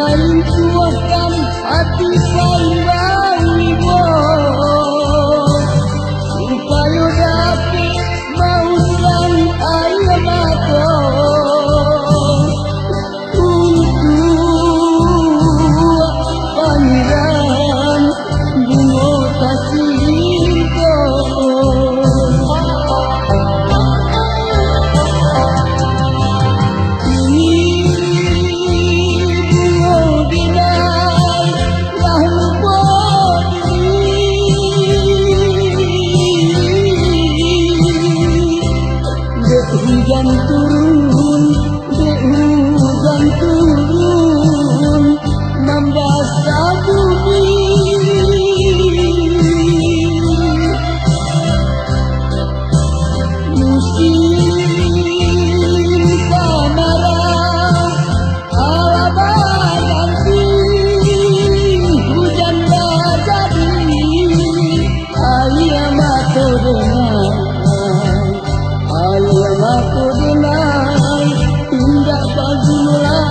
lain tuakan hati paling bawah supaya dapat mauskan air mata untuk pangeran bunga kasih kau. Hujan turun, hujan turun, membasah bumi. Musim kemarau, ala berganti, hujan jadi, air mata dengar. Ayam aku denai, tindak bagi mulai.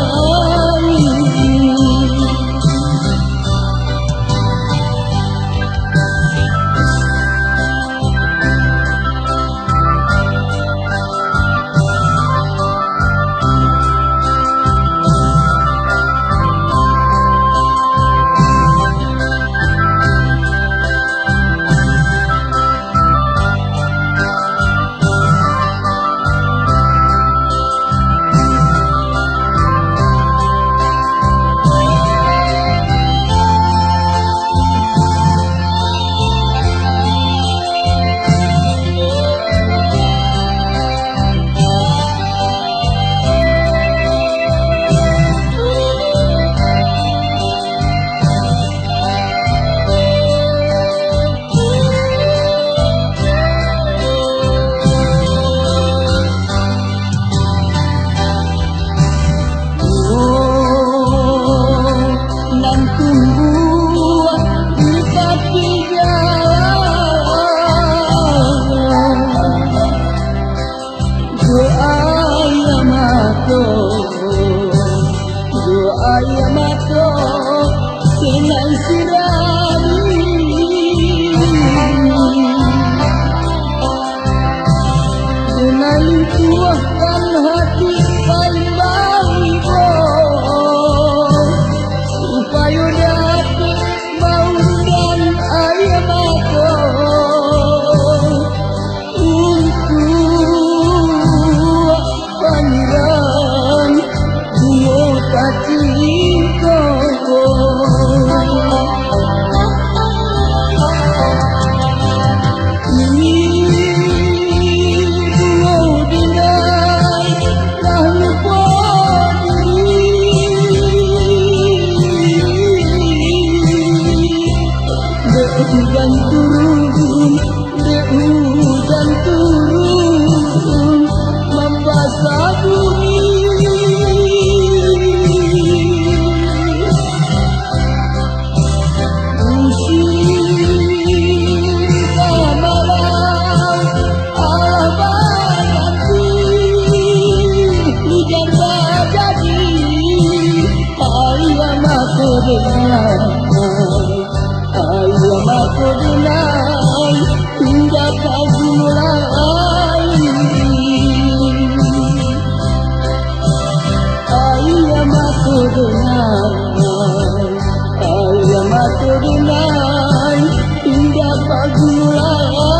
Ayam mata senang sirani senang tuahkan hati paling bawah supaya dapat mauskan air mata untuk pangeran bunga kasih kau. Ini bunga dinai dah lupa diri. Hujan turun, hujan turun, membasah bumi. Ayam aku denai, tindak bagi mulai. Ayam aku denai, tindak bagi mulai.